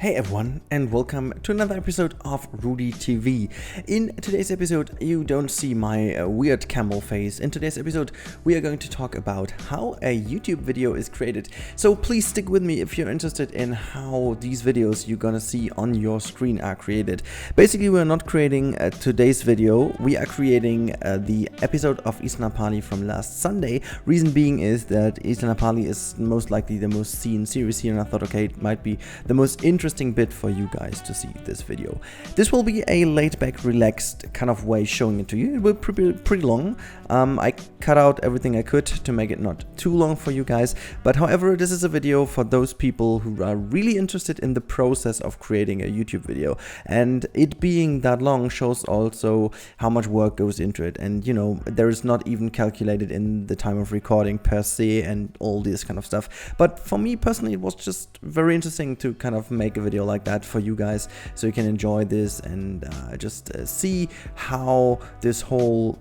Hey everyone, and welcome to another episode of Rudi TV. In today's episode, you don't see my weird camel face. In today's episode, we are going to talk about how a YouTube video is created. So please stick with me if you're interested in how these videos you're gonna see on your screen are created. Basically, we're not creating today's video, we are creating the episode of Isla Napali from last Sunday. Reason being is that Isla Napali is most likely the most seen series here, and I thought, okay, it might be the most interesting bit for you guys to see this video. This will be a laid-back, relaxed kind of way showing it to you. It will be pretty long. I cut out everything I could to make it not too long for you guys, but however, this is a video for those people who are really interested in the process of creating a YouTube video, and it being that long shows also how much work goes into it, and you know, there is not even calculated in the time of recording per se and all this kind of stuff. But for me personally, it was just very interesting to kind of make a video like that for you guys, so you can enjoy this and just see how this whole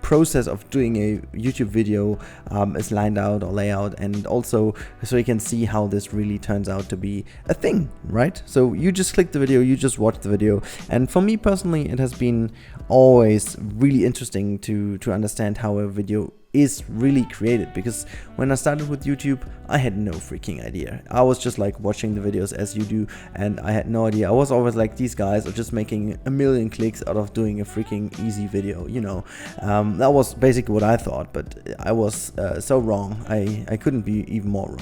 process of doing a YouTube video is lined out or layout, and also so you can see how this really turns out to be a thing, right? So you just click the video, you just watch the video, and for me personally, it has been always really interesting to understand how a video is really created, because when I started with YouTube, I had no freaking idea. I was just like watching the videos as you do, and I had no idea. I was always like, these guys are just making a million clicks out of doing a freaking easy video, you know. That was basically what I thought, but I was so wrong. I couldn't be even more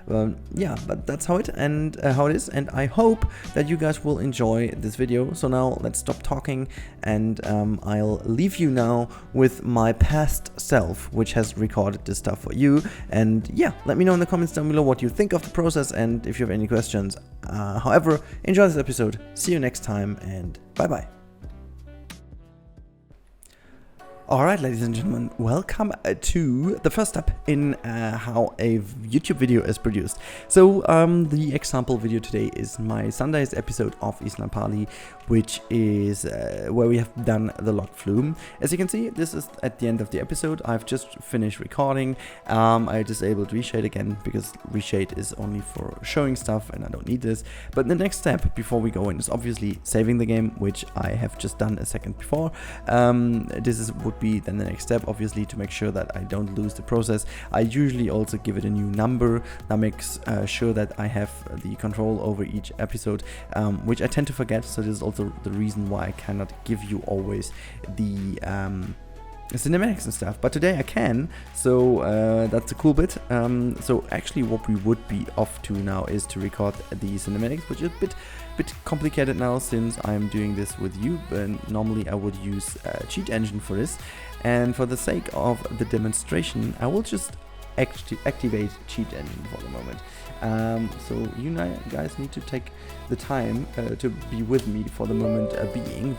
wrong. Yeah, but that's how it is, and I hope that you guys will enjoy this video. So now let's stop talking, and I'll leave you now with my past self, which has recorded this stuff for you. And yeah, let me know in the comments down below what you think of the process and if you have any questions. However, enjoy this episode. See you next time, and bye bye. Alright, ladies and gentlemen, welcome to the first step in how a YouTube video is produced. So the example video today is my Sunday's episode of Isla Napali, which is where we have done the log flume. As you can see, this is at the end of the episode. I've just finished recording. I disabled reshade again because reshade is only for showing stuff and I don't need this. But the next step before we go in is obviously saving the game, which I have just done a second before. Would be then the next step, obviously, to make sure that I don't lose the process. I usually also give it a new number that makes sure that I have the control over each episode, which I tend to forget. So this is also the reason why I cannot give you always the cinematics and stuff, but today I can, so that's a cool bit. So actually what we would be off to now is to record the cinematics, which is a bit complicated now since I'm doing this with you, but normally I would use a cheat engine for this, and for the sake of the demonstration I will just activate cheat engine for the moment. So you guys need to take the time to be with me for the moment being.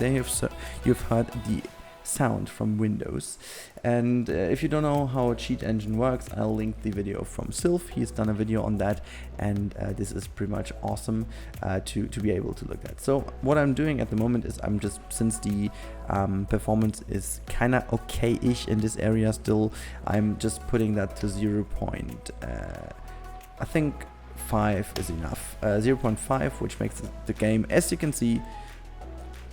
You've heard the sound from Windows, and if you don't know how a cheat engine works, I'll link the video from Sylph. He's done a video on that, and this is pretty much awesome to be able to look at. So what I'm doing at the moment is I'm just, since the performance is kind of okay-ish in this area still, I'm just putting that to 0. I think 5 is enough. 0.5, which makes the game, as you can see,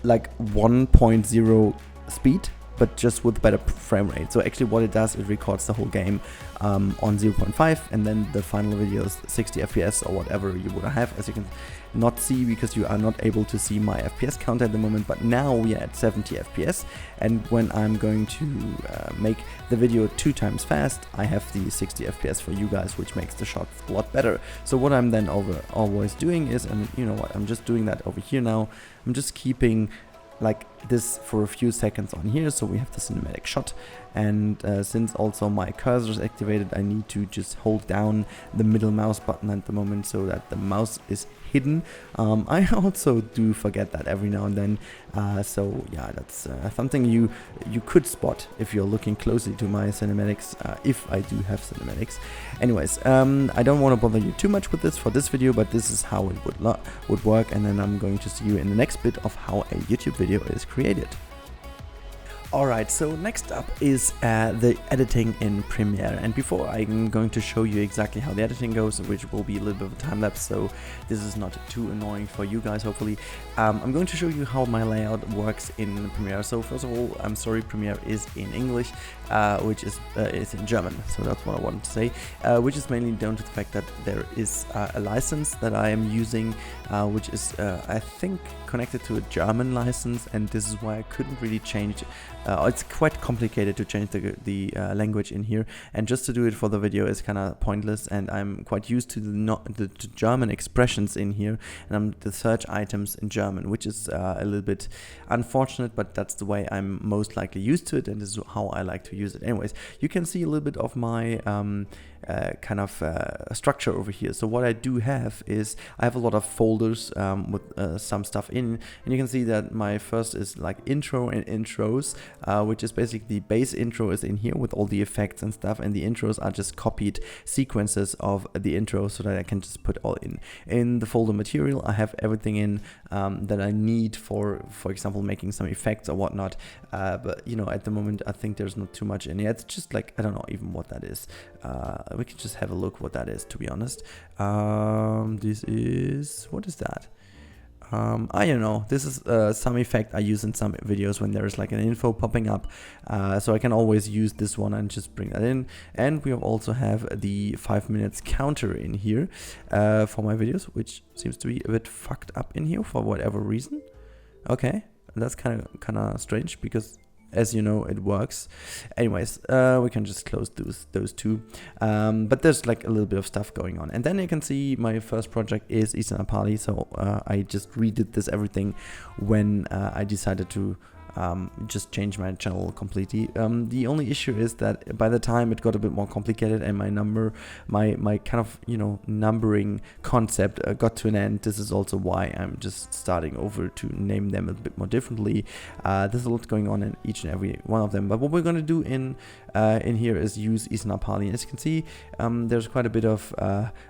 like 1.0 speed, but just with better frame rate. So actually what it does, it records the whole game on 0.5, and then the final video is 60 FPS or whatever you would have, as you can not see because you are not able to see my FPS count at the moment. But now we are at 70 FPS, and when I'm going to make the video 2 times fast, I have the 60 FPS for you guys, which makes the shots a lot better. So what I'm then always doing is, and you know what, I'm just doing that over here now, I'm just keeping like this for a few seconds on here, so we have the cinematic shot. And since also my cursor is activated, I need to just hold down the middle mouse button at the moment so that the mouse is hidden. I also do forget that every now and then, so yeah, that's something you could spot if you're looking closely to my cinematics, if I do have cinematics. Anyways, I don't want to bother you too much with this for this video, but this is how it would work, and then I'm going to see you in the next bit of how a YouTube video is created. Alright, so next up is the editing in Premiere, and before I'm going to show you exactly how the editing goes, which will be a little bit of a time-lapse, so this is not too annoying for you guys, hopefully. I'm going to show you how my layout works in Premiere. So first of all, I'm sorry, Premiere is in English, which is in German, so that's what I wanted to say, which is mainly down to the fact that there is a license that I am using, which is, I think, connected to a German license, and this is why I couldn't really change. It's quite complicated to change the language in here, and just to do it for the video is kind of pointless, and I'm quite used to the German expressions in here, and the search items in German, which is a little bit unfortunate, but that's the way I'm most likely used to it, and this is how I like to use it. Anyways, you can see a little bit of my kind of structure over here. So what I do have is I have a lot of folders with some stuff in, and you can see that my first is like intro and intros, which is basically the base intro is in here with all the effects and stuff, and the intros are just copied sequences of the intro so that I can just put all in the folder material. I have everything in that I need for example, making some effects or whatnot, but you know, at the moment I think there's not too much in here. It's just like, I don't know even what that is. We can just have a look what that is, to be honest. This is, what is that? I don't know, this is some effect I use in some videos when there is like an info popping up, so I can always use this one and just bring that in. And we also have the 5 minutes counter in here for my videos, which seems to be a bit fucked up in here for whatever reason. Okay, that's kind of strange, because as you know, it works. Anyways, we can just close those two, but there's like a little bit of stuff going on. And then you can see my first project is Isla Napali, so I just redid this everything when I decided to just change my channel completely. The only issue is that by the time it got a bit more complicated and my kind of, you know, numbering concept got to an end. This is also why I'm just starting over to name them a bit more differently. There's a lot going on in each and every one of them, but what we're going to do in here is use Isla Napali. As you can see, there's quite a bit of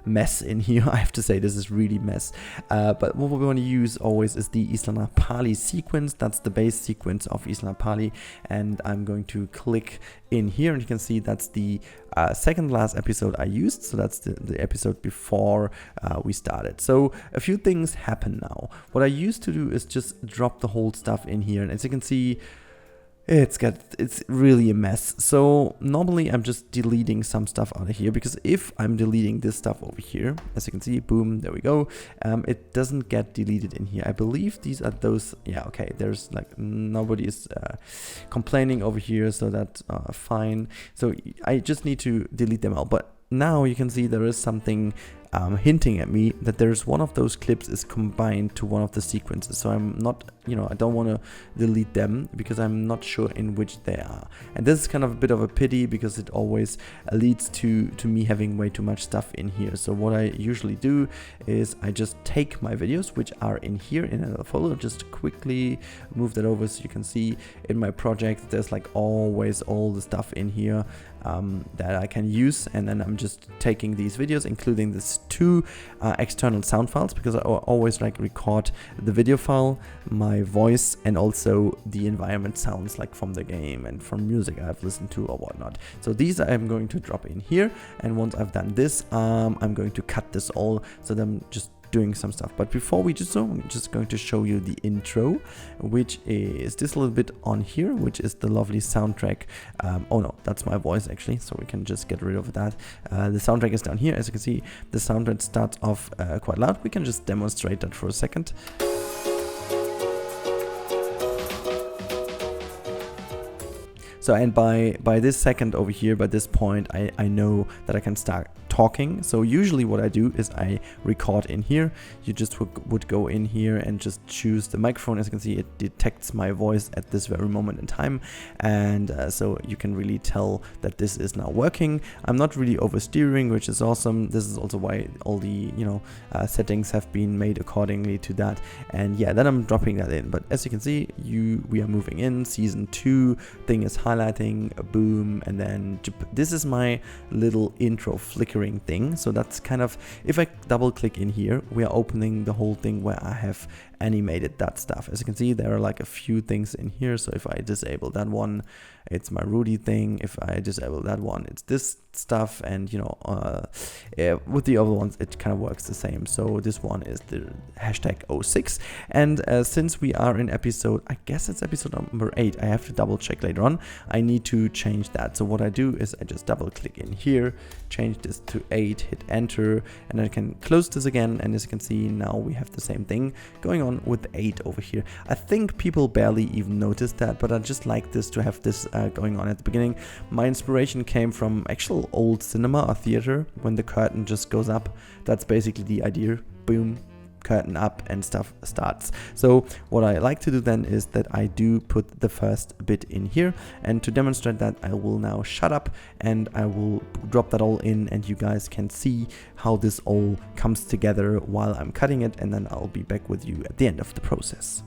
mess in here. I have to say, this is really mess, but what we're going to use always is the Isla Napali sequence. That's the base sequence of Isla Napali, and I'm going to click in here, and you can see that's the second last episode I used, so that's the episode before we started. So a few things happen now. What I used to do is just drop the whole stuff in here, and as you can see, it's really a mess. So normally I'm just deleting some stuff out of here, because if I'm deleting this stuff over here, as you can see, boom, there we go, it doesn't get deleted in here. I believe these are those, yeah, okay, there's like nobody is complaining over here, so that's fine. So I just need to delete them out, but now you can see there is something hinting at me that there's one of those clips is combined to one of the sequences. So I'm not, you know, I don't want to delete them because I'm not sure in which they are. And this is kind of a bit of a pity, because it always leads to me having way too much stuff in here. So what I usually do is I just take my videos, which are in here in another folder, just quickly move that over, so you can see in my project there's like always all the stuff in here that I can use. And then I'm just taking these videos, including this two external sound files, because I always like record the video file, my voice, and also the environment sounds like from the game and from music I've listened to or whatnot. So these I'm going to drop in here, and once I've done this, I'm going to cut this all, so then just doing some stuff. But before we do so, I'm just going to show you the intro, which is this little bit on here, which is the lovely soundtrack. Oh no, that's my voice actually, so we can just get rid of that. The soundtrack is down here. As you can see, the soundtrack starts off quite loud. We can just demonstrate that for a second. So, and by this second over here, by this point, I know that I can start talking. So usually what I do is I record in here. You just would go in here and just choose the microphone. As you can see, it detects my voice at this very moment in time, and so you can really tell that this is now working. I'm not really oversteering, which is awesome. This is also why all the settings have been made accordingly to that. And yeah, then I'm dropping that in. But as you can see, we are moving in. Season 2 thing is highlighting, boom, and then this is my little intro flickering thing. So that's kind of, if I double click in here, we are opening the whole thing where I have animated that stuff. As you can see, there are like a few things in here. So if I disable that one, it's my Rudi thing. If I disable that one, it's this stuff. And you know, with the other ones, it kind of works the same. So this one is the hashtag 06. And since we are in episode, I guess it's episode number 8, I have to double check later on. I need to change that. So what I do is I just double click in here, change this to 8, hit enter, and I can close this again. And as you can see, now we have the same thing going on with 8 over here. I think people barely even noticed that, but I just like this to have this going on at the beginning. My inspiration came from actual old cinema or theater when the curtain just goes up. That's basically the idea. Boom, curtain up and stuff starts. So what I like to do then is that I do put the first bit in here, and to demonstrate that, I will now shut up and I will drop that all in, and you guys can see how this all comes together while I'm cutting it, and then I'll be back with you at the end of the process.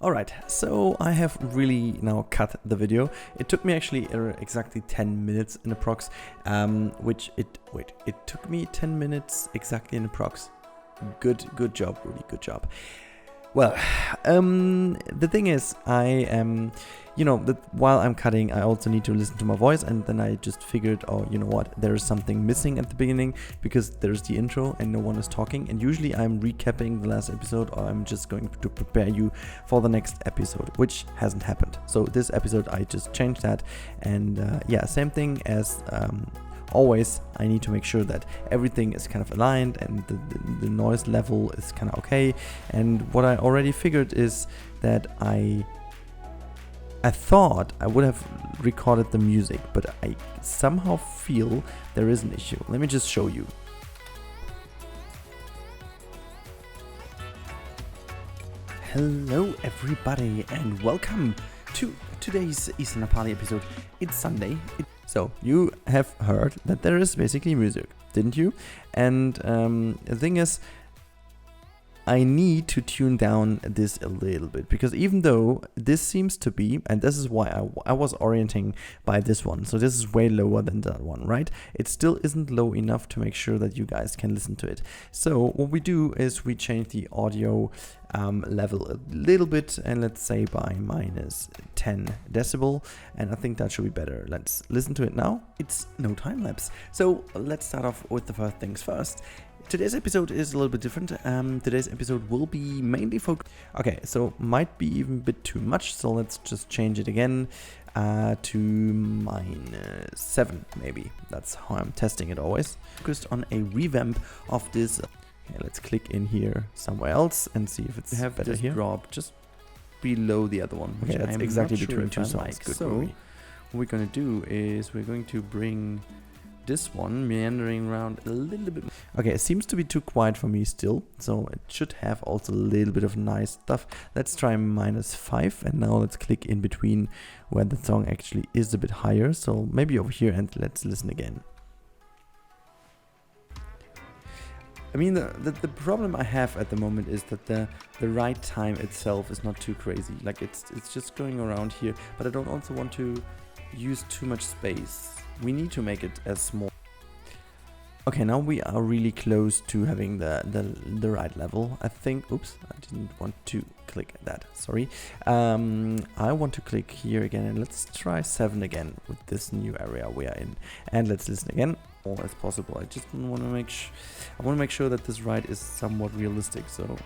Alright, so I have really now cut the video. It took me actually exactly 10 minutes in approx, it took me 10 minutes exactly in approx. Good job, Rudi, good job. Well, the thing is, I am, you know, that while I'm cutting, I also need to listen to my voice, and then I just figured, oh, you know what, there is something missing at the beginning, because there's the intro and no one is talking, and usually I'm recapping the last episode, or I'm just going to prepare you for the next episode, which hasn't happened. So this episode, I just changed that, and yeah, same thing as always, I need to make sure that everything is kind of aligned and the noise level is kind of okay. And what I already figured is that I thought I would have recorded the music, but I somehow feel there is an issue. Let me just show you. Hello everybody and welcome to today's Isla Napali episode. It's Sunday. So you have heard that there is basically music, didn't you? And the thing is, I need to tune down this a little bit, because even though this seems to be, and this is why I was orienting by this one, so this is way lower than that one, right? It still isn't low enough to make sure that you guys can listen to it. So what we do is we change the audio level a little bit, and let's say by minus 10 decibel, and I think that should be better. Let's listen to it now. It's no time lapse. So let's start off with the first things first. Today's episode is a little bit different. Today's episode will be mainly focused. Okay, so might be even a bit too much, so let's just change it again to minus 7 maybe. That's how I'm testing it always. Focused on a revamp of this. Okay, let's click in here somewhere else and see if it's better this here. Drop just below the other one. Okay, that's exactly between two songs. So what we're going to do is we're going to bring this one meandering around a little bit. Okay, it seems to be too quiet for me still, so it should have also a little bit of nice stuff. Let's try minus 5, and now let's click in between where the song actually is a bit higher, so maybe over here, and let's listen again. I mean, the problem I have at the moment is that the right time itself is not too crazy. Like it's just going around here, but I don't also want to use too much space. We need to make it as small. Okay, now we are really close to having the right level. I think, oops, I didn't want to click that, sorry. I want to click here again, and let's try 7 again with this new area we are in. And let's listen again, all as possible. I just want to make sure that this ride is somewhat realistic, so...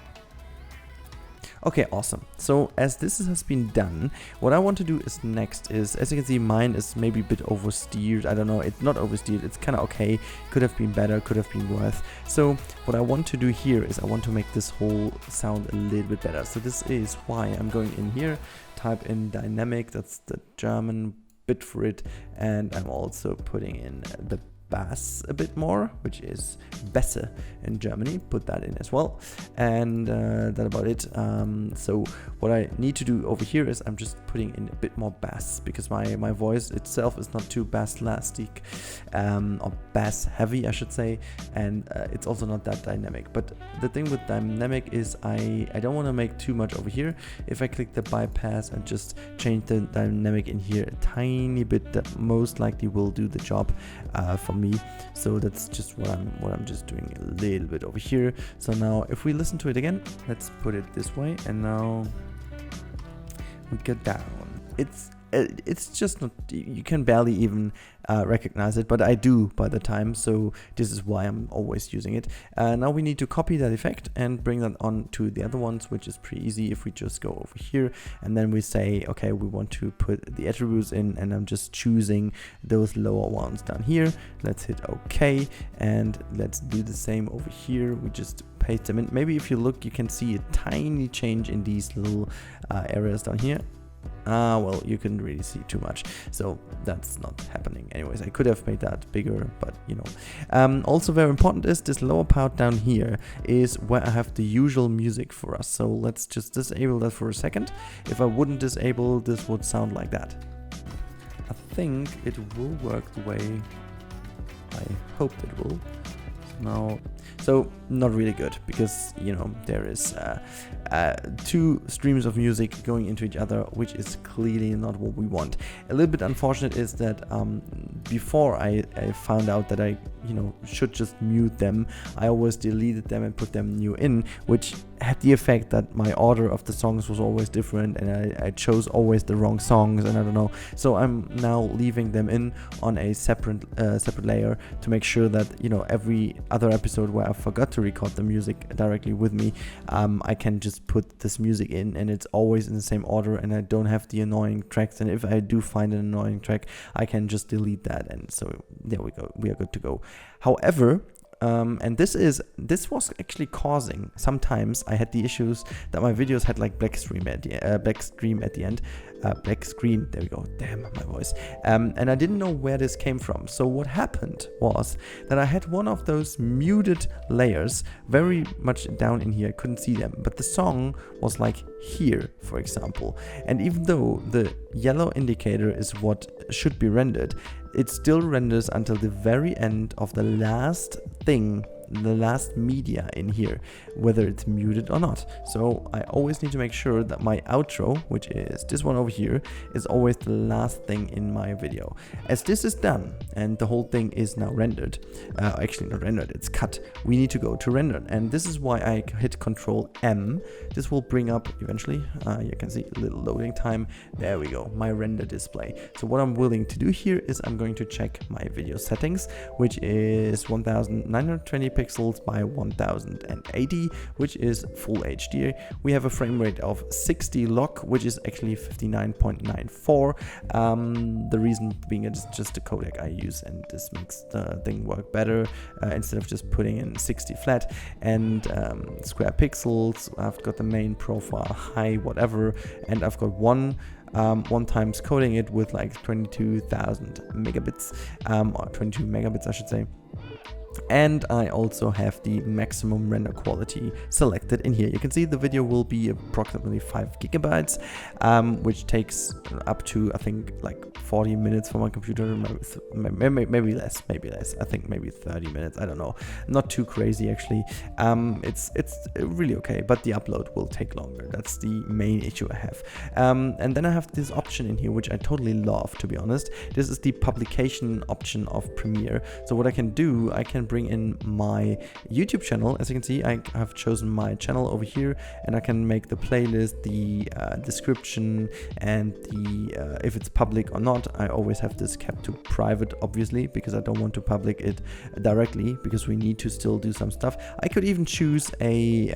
Okay, awesome. So as this has been done, what I want to do is next is, as you can see, mine is maybe a bit oversteered. I don't know, it's not oversteered, it's kind of okay. Could have been better, could have been worse. So what I want to do here is I want to make this whole sound a little bit better. So this is why I'm going in here, type in dynamic, that's the German bit for it, and I'm also putting in the bass a bit more, which is besser in Germany, put that in as well, and that about it. So what I need to do over here is I'm just putting in a bit more bass, because my voice itself is not too bass-lastic, or bass-heavy I should say, and it's also not that dynamic. But the thing with dynamic is I don't want to make too much over here. If I click the bypass and just change the dynamic in here a tiny bit, that most likely will do the job for me. So that's just what I'm just doing a little bit over here. So now if we listen to it again, let's put it this way, and now we get down. It's just not, you can barely even recognize it, but I do by the time, so this is why I'm always using it. Now we need to copy that effect and bring that on to the other ones, which is pretty easy if we just go over here and then we say, okay, we want to put the attributes in, and I'm just choosing those lower ones down here. Let's hit OK, and let's do the same over here. We just paste them in. Maybe if you look, you can see a tiny change in these little areas down here. Well, you couldn't really see too much, so that's not happening. Anyways, I could have made that bigger, but you know. Also very important is this lower part down here is where I have the usual music for us. So let's just disable that for a second. If I wouldn't disable, this would sound like that. I think it will work the way I hoped it will. So not really good, because you know there is two streams of music going into each other, which is clearly not what we want. A little bit unfortunate is that before I found out that I should just mute them, I always deleted them and put them new in, which had the effect that my order of the songs was always different, and I chose always the wrong songs, and I don't know. So I'm now leaving them in on a separate layer to make sure that every other episode where I forgot to record the music directly with me, I can just put this music in, and it's always in the same order, and I don't have the annoying tracks. And if I do find an annoying track, I can just delete that, and so there we go, we are good to go. However, and this was actually causing, sometimes I had the issues that my videos had like black screen at the end, black screen, there we go, damn my voice, and I didn't know where this came from. So what happened was that I had one of those muted layers very much down in here. I couldn't see them, but the song was like here, for example, and even though the yellow indicator is what should be rendered, it still renders until the very end of the last thing, the last media in here, whether it's muted or not. So I always need to make sure that my outro, which is this one over here, is always the last thing in my video. As this is done and the whole thing is now rendered, actually not rendered, it's cut, we need to go to render, and this is why I hit Control M. This will bring up eventually, you can see a little loading time, there we go, my render display. So what I'm willing to do here is I'm going to check my video settings, which is 1920 pixels by 1080, which is full HD. We have a frame rate of 60 log, which is actually 59.94. The reason being it's just the codec I use, and this makes the thing work better instead of just putting in 60 flat. And square pixels, I've got the main profile, high, whatever, and I've got one times coding it with like 22,000 megabits, or 22 megabits I should say. And I also have the maximum render quality selected in here. You can see the video will be approximately 5 gigabytes, which takes up to, I think, like 40 minutes for my computer, maybe less, I think maybe 30 minutes, I don't know, not too crazy actually. It's really okay, but the upload will take longer. That's the main issue I have. And then I have this option in here, which I totally love, to be honest. This is the publication option of Premiere. So what I can do, I can bring in my YouTube channel. As you can see, I have chosen my channel over here, and I can make the playlist, the description, and the if it's public or not. I always have this kept to private, obviously, because I don't want to public it directly, because we need to still do some stuff. I could even choose a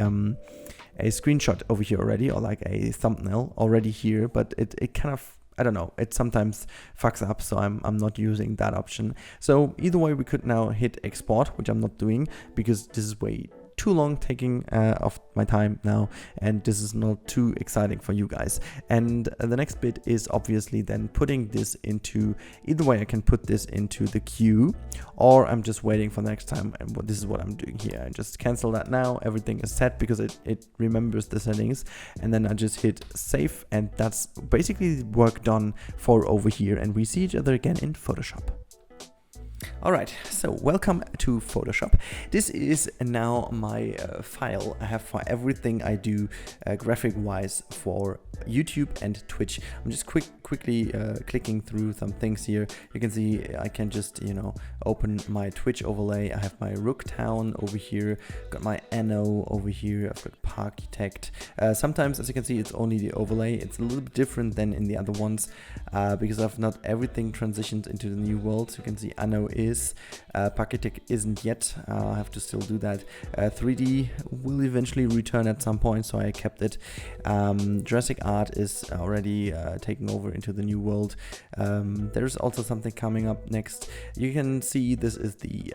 screenshot over here already, or like a thumbnail already here, but it kind of, I don't know, it sometimes fucks up, so I'm not using that option. So either way, we could now hit export, which I'm not doing because this is way too long taking of my time now, and this is not too exciting for you guys. And the next bit is obviously then putting this into, either way I can put this into the queue, or I'm just waiting for next time, and this is what I'm doing here. I just cancel that now, everything is set because it remembers the settings, and then I just hit save, and that's basically the work done for over here, and we see each other again in Photoshop. Alright, so welcome to Photoshop. This is now my file I have for everything I do graphic wise for YouTube and Twitch. I'm just quickly clicking through some things here. You can see I can just, you know, open my Twitch overlay. I have my Rook Town over here, got my Anno over here, I've got Parkitect. Sometimes, as you can see, it's only the overlay. It's a little bit different than in the other ones because I've not everything transitioned into the new world. So you can see Anno is, Parkitect isn't yet. I have to still do that. 3D will eventually return at some point, so I kept it. Jurassic Art is already taking over into the new world. There's also something coming up next. You can see this is the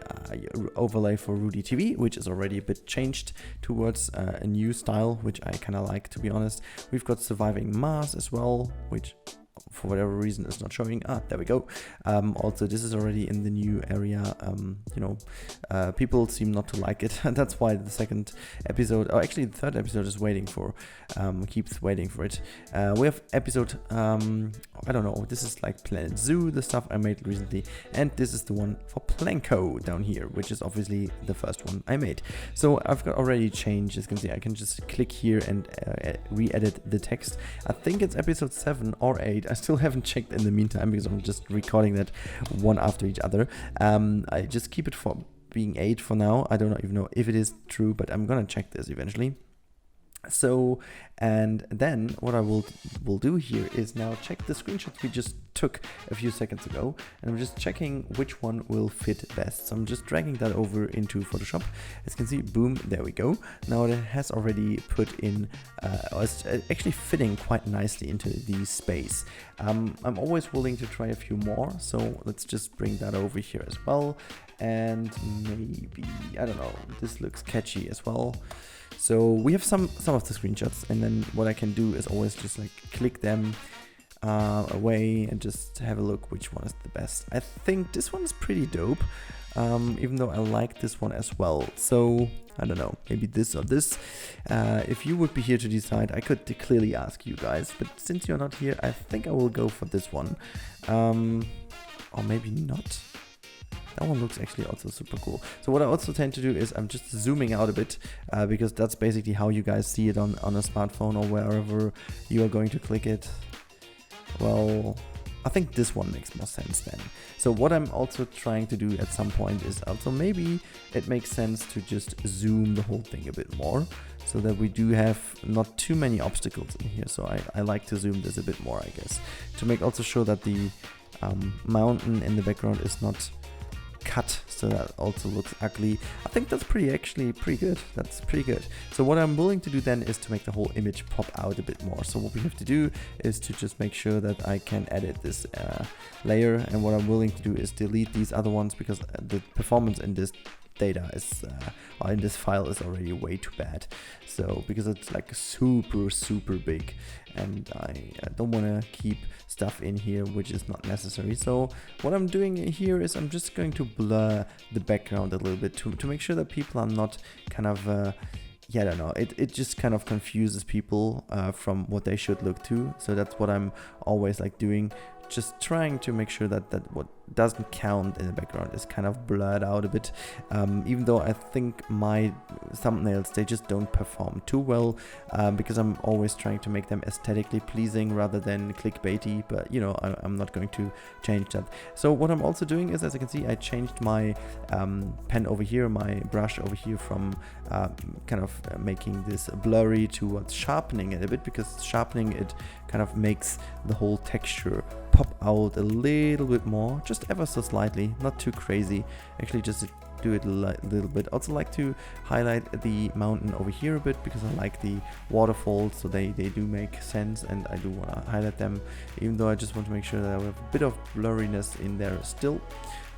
overlay for Rudi TV, which is already a bit changed towards a new style, which I kind of like, to be honest. We've got Surviving Mars as well, which for whatever reason is not showing. There we go. Also, this is already in the new area. You know, people seem not to like it. That's why the second episode, or actually the third episode, is waiting for, keeps waiting for it. We have episode, I don't know, this is like Planet Zoo, the stuff I made recently, and this is the one for Planko down here, which is obviously the first one I made. So I've got already changed. As you can see, I can just click here and re-edit the text. I think it's episode 7 or 8. I still haven't checked in the meantime because I'm just recording that one after each other. I just keep it for being 8 for now. I don't even know if it is true, but I'm gonna check this eventually. So, and then what I will do here is now check the screenshots we just took a few seconds ago, and I'm just checking which one will fit best. So I'm just dragging that over into Photoshop. As you can see, boom, there we go. Now it has already put in, it's actually fitting quite nicely into the space. I'm always willing to try a few more, so let's just bring that over here as well. And maybe, I don't know, this looks catchy as well. So we have some of the screenshots, and then what I can do is always just like click them away and just have a look which one is the best. I think this one is pretty dope, even though I like this one as well. So I don't know, maybe this or this. If you would be here to decide, I could clearly ask you guys, but since you're not here, I think I will go for this one, or maybe not. That one looks actually also super cool. So what I also tend to do is I'm just zooming out a bit because that's basically how you guys see it on a smartphone or wherever you are going to click it. Well, I think this one makes more sense then. So what I'm also trying to do at some point is also maybe it makes sense to just zoom the whole thing a bit more so that we do have not too many obstacles in here. So I like to zoom this a bit more, I guess, to make also sure that the mountain in the background is not cut, so that also looks ugly. I think that's actually pretty good. That's pretty good. So what I'm willing to do then is to make the whole image pop out a bit more. So what we have to do is to just make sure that I can edit this layer, and what I'm willing to do is delete these other ones because the performance in this data is or in this file is already way too bad. So because it's like super big, and I don't want to keep stuff in here which is not necessary. So what I'm doing here is I'm just going to blur the background a little bit to make sure that people are not kind of yeah, I don't know, it just kind of confuses people from what they should look to. So that's what I'm always like doing, just trying to make sure that what doesn't count in the background is kind of blurred out a bit, even though I think my thumbnails, they just don't perform too well, because I'm always trying to make them aesthetically pleasing rather than clickbaity, but you know, I'm not going to change that. So what I'm also doing is, as you can see, I changed my pen over here, my brush over here, from kind of making this blurry towards sharpening it a bit, because sharpening it kind of makes the whole texture pop out a little bit more, just ever so slightly, not too crazy, actually just do it a little bit. Also like to highlight the mountain over here a bit, because I like the waterfalls, so they do make sense, and I do want to highlight them, even though I just want to make sure that I have a bit of blurriness in there still,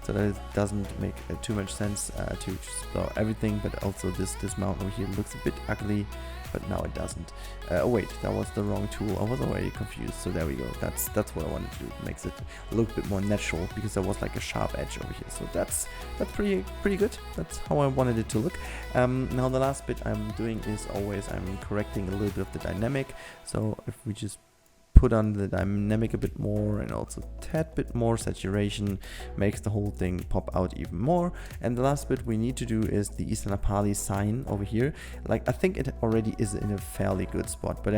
so that it doesn't make too much sense to just blur everything. But also this mountain over here looks a bit ugly, but now it doesn't. Oh wait, that was the wrong tool. I was already confused. So there we go. That's what I wanted to do. It makes it look a bit more natural, because there was like a sharp edge over here. So that's pretty good. That's how I wanted it to look. Now the last bit I'm doing is always I'm correcting a little bit of the dynamic. So if we just put on the dynamic a bit more, and also a tad bit more saturation, makes the whole thing pop out even more. And the last bit we need to do is the Isla Napali sign over here. Like, I think it already is in a fairly good spot, but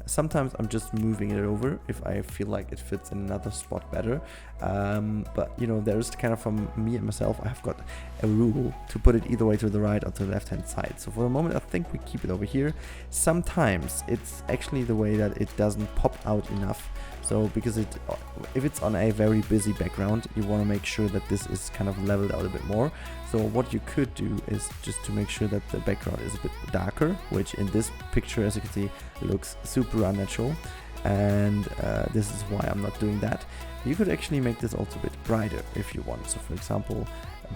sometimes I'm just moving it over if I feel like it fits in another spot better. But you know, there's kind of, from me and myself, I've got a rule to put it either way, to the right or to the left hand side. So for the moment I think we keep it over here. Sometimes it's actually the way that it doesn't pop out enough. So because if it's on a very busy background, you want to make sure that this is kind of leveled out a bit more. So what you could do is just to make sure that the background is a bit darker, which in this picture, as you can see, looks super unnatural. And this is why I'm not doing that. You could actually make this also a bit brighter if you want. So for example,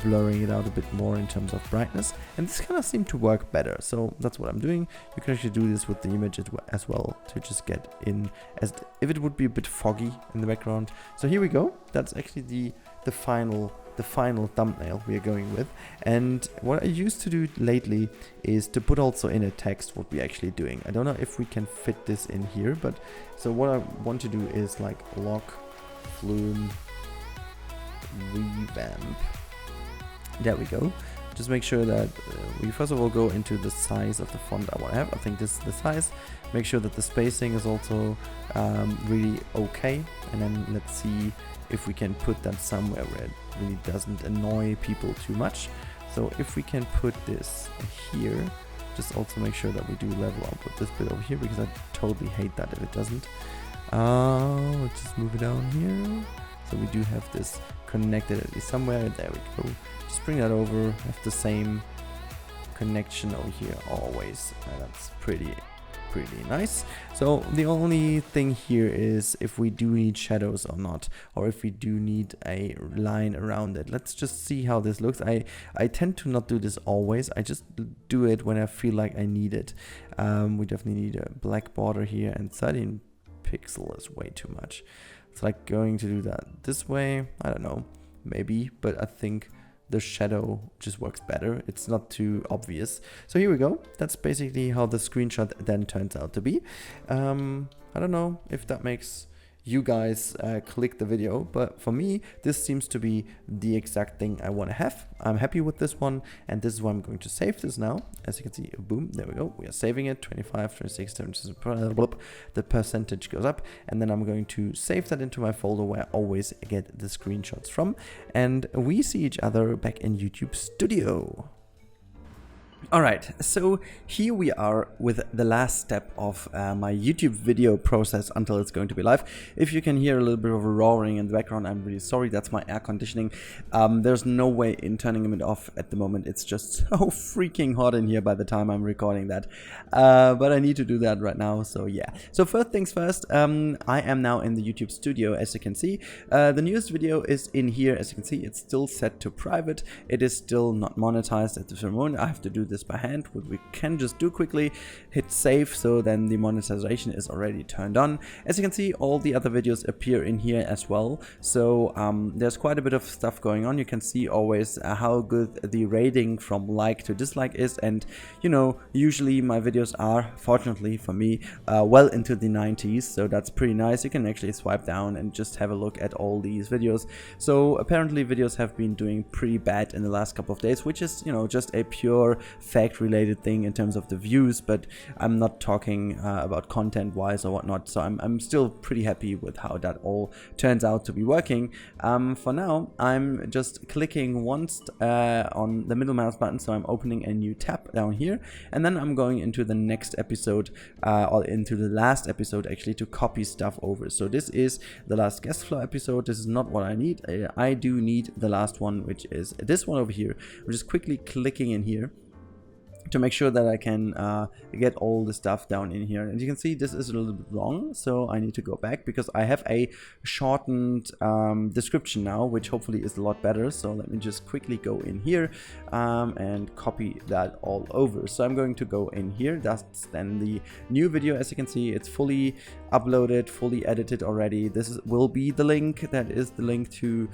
blurring it out a bit more in terms of brightness, and this kind of seemed to work better. So that's what I'm doing. You can actually do this with the image as well, to just get in as if it would be a bit foggy in the background. So here we go. That's actually the final thumbnail we are going with. And what I used to do lately is to put also in a text what we're actually doing. I don't know if we can fit this in here, but so what I want to do is like lock flume revamp. There we go. Just make sure that we first of all go into the size of the font I want to have. I think this is the size. Make sure that the spacing is also really okay, and then let's see if we can put that somewhere where it really doesn't annoy people too much. So if we can put this here, just also make sure that we do level up with this bit over here, because I totally hate that if it doesn't. Let's just move it down here. So we do have this connected at least somewhere. There we go. Just bring that over. Have the same connection over here always. That's pretty nice. So the only thing here is if we do need shadows or not, or if we do need a line around it. Let's just see how this looks. I tend to not do this always. I just do it when I feel like I need it. We definitely need a black border here, and 13 pixel is way too much. It's like going to do that this way. I don't know, maybe, but I think the shadow just works better. It's not too obvious. So here we go. That's basically how the screenshot then turns out to be. I don't know if that makes you guys click the video, but for me this seems to be the exact thing I want to have. I'm happy with this one, and this is why I'm going to save this now. As you can see, boom, there we go. We are saving it. 25, 26, 76, the percentage goes up, and then I'm going to save that into my folder where I always get the screenshots from, and we see each other back in YouTube Studio. Alright, so here we are with the last step of my YouTube video process until it's going to be live. If you can hear a little bit of a roaring in the background, I'm really sorry, that's my air conditioning. There's no way in turning it off at the moment. It's just so freaking hot in here by the time I'm recording that. But I need to do that right now, so yeah. So first things first, I am now in the YouTube Studio, as you can see. The newest video is in here, as you can see. It's still set to private. It is still not monetized at the moment. I have to do this by hand. What we can just do quickly, hit save, so then the monetization is already turned on. As you can see, all the other videos appear in here as well. So there's quite a bit of stuff going on. You can see always how good the rating from like to dislike is, and you know, usually my videos are, fortunately for me, well into the 90s, so that's pretty nice. You can actually swipe down and just have a look at all these videos. So apparently videos have been doing pretty bad in the last couple of days, which is, you know, just a pure fact related thing in terms of the views, but I'm not talking about content wise or whatnot. So I'm still pretty happy with how that all turns out to be working. For now, I'm just clicking once on the middle mouse button, so I'm opening a new tab down here, and then I'm going into the next episode, or into the last episode actually, to copy stuff over. So this is the last guest flow episode. This is not what I need. I do need the last one, which is this one over here. I'm just quickly clicking in here to make sure that I can get all the stuff down in here. And you can see this is a little bit wrong, so I need to go back because I have a shortened description now, which hopefully is a lot better. So let me just quickly go in here and copy that all over. So I'm going to go in here. That's then the new video. As you can see, it's fully uploaded, fully edited already. This will be the link. That is the link to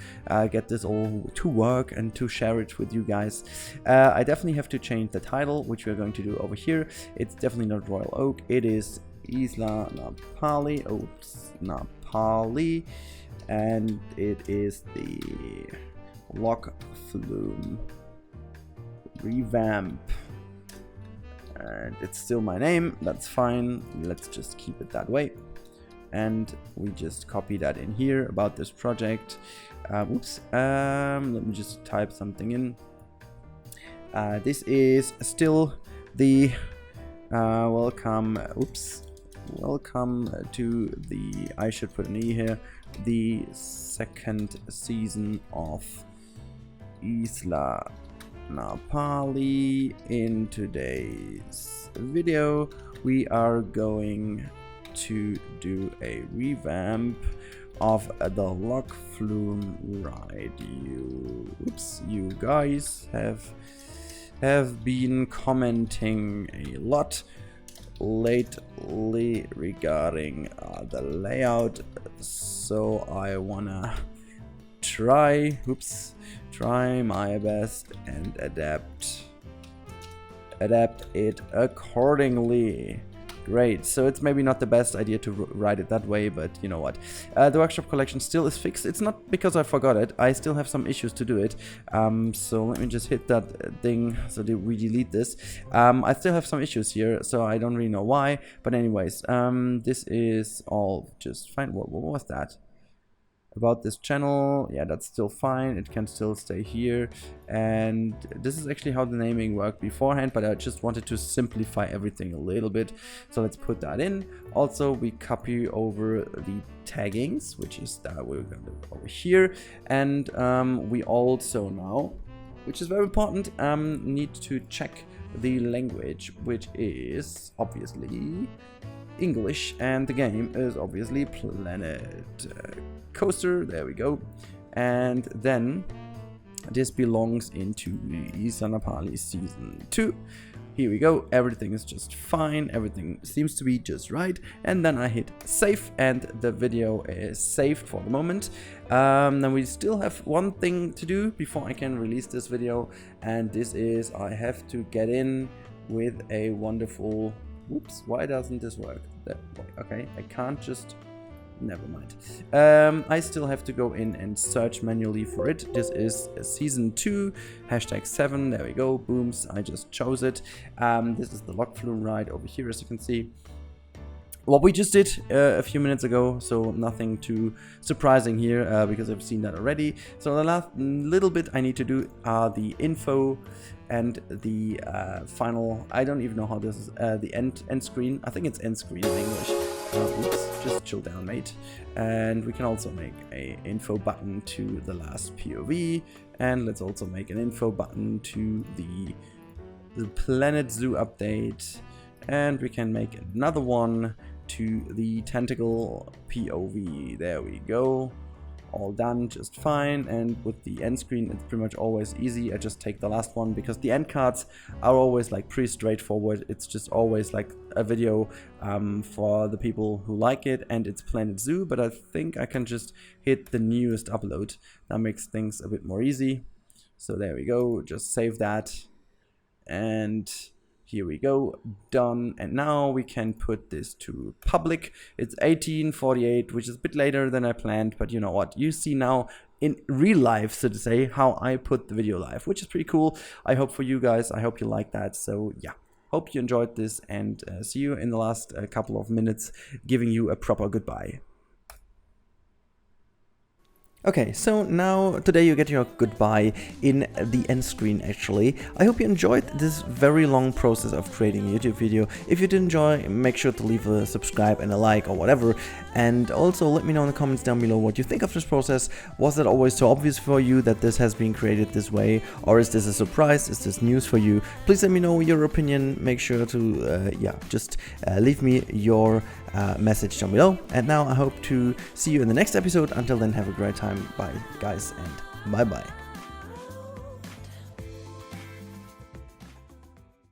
get this all to work and to share it with you guys. I definitely have to change the title, which we're going to do over here. It's definitely not Royal Oak. It is Isla Napali. Oops, Napali. And it is the Lock Flume revamp. And it's still my name. That's fine. Let's just keep it that way. And we just copy that in here about this project. Oops. Let me just type something in. This is still the welcome. Oops. Welcome to the, I should put an E here, the second season of Isla Napali. In today's video, we are going to do a revamp of the Lock Flume ride. You guys have been commenting a lot lately regarding the layout, so I wanna try my best and adapt it accordingly. Great, so it's maybe not the best idea to write it that way, but you know what. The workshop collection still is fixed. It's not because I forgot it. I still have some issues to do it. So let me just hit that thing so that we delete this. I still have some issues here, so I don't really know why. But anyways, this is all just fine. What was that? About this channel, yeah, that's still fine. It can still stay here, and this is actually how the naming worked beforehand, but I just wanted to simplify everything a little bit, so let's put that in. Also, we copy over the taggings, which is that we're gonna do over here, and we also now, which is very important, need to check the language, which is obviously English, and the game is obviously Planet Coaster. There we go. And then this belongs into Isla Napali Season 2. Here we go. Everything is just fine. Everything seems to be just right. And then I hit save, and the video is saved for the moment. Then we still have one thing to do before I can release this video, and this is I have to get in with a wonderful... Whoops, why doesn't this work? Okay, I can't just... Never mind. I still have to go in and search manually for it. This is Season 2, #7. There we go. Booms, I just chose it. This is the Lock Flume ride over here, as you can see. What we just did a few minutes ago, so nothing too surprising here because I've seen that already. So the last little bit I need to do are the info and the final, I don't even know how this is, the end screen. I think it's end screen in English. Oops, just chill down, mate. And we can also make a info button to the last POV, and let's also make an info button to the Planet Zoo update, and we can make another one to the tentacle POV. There we go. all done just fine. And with the end screen, it's pretty much always easy. I just take the last one because the end cards are always like pretty straightforward. It's just always like a video for the people who like it, and it's Planet Zoo, but I think I can just hit the newest upload. That makes things a bit more easy. So there we go, just save that, and here we go, done. And now we can put this to public. It's 18:48, which is a bit later than I planned, but you know what, you see now in real life, so to say, how I put the video live, which is pretty cool. I hope for you guys, I hope you like that. So yeah, hope you enjoyed this, and see you in the last couple of minutes, giving you a proper goodbye. Okay, so now today you get your goodbye in the end screen actually. I hope you enjoyed this very long process of creating a YouTube video. If you did enjoy, make sure to leave a subscribe and a like or whatever. And also let me know in the comments down below what you think of this process. Was it always so obvious for you that this has been created this way? Or is this a surprise? Is this news for you? Please let me know your opinion. Make sure to, just leave me your message down below. And now I hope to see you in the next episode. Until then, have a great time. Bye guys, and bye bye.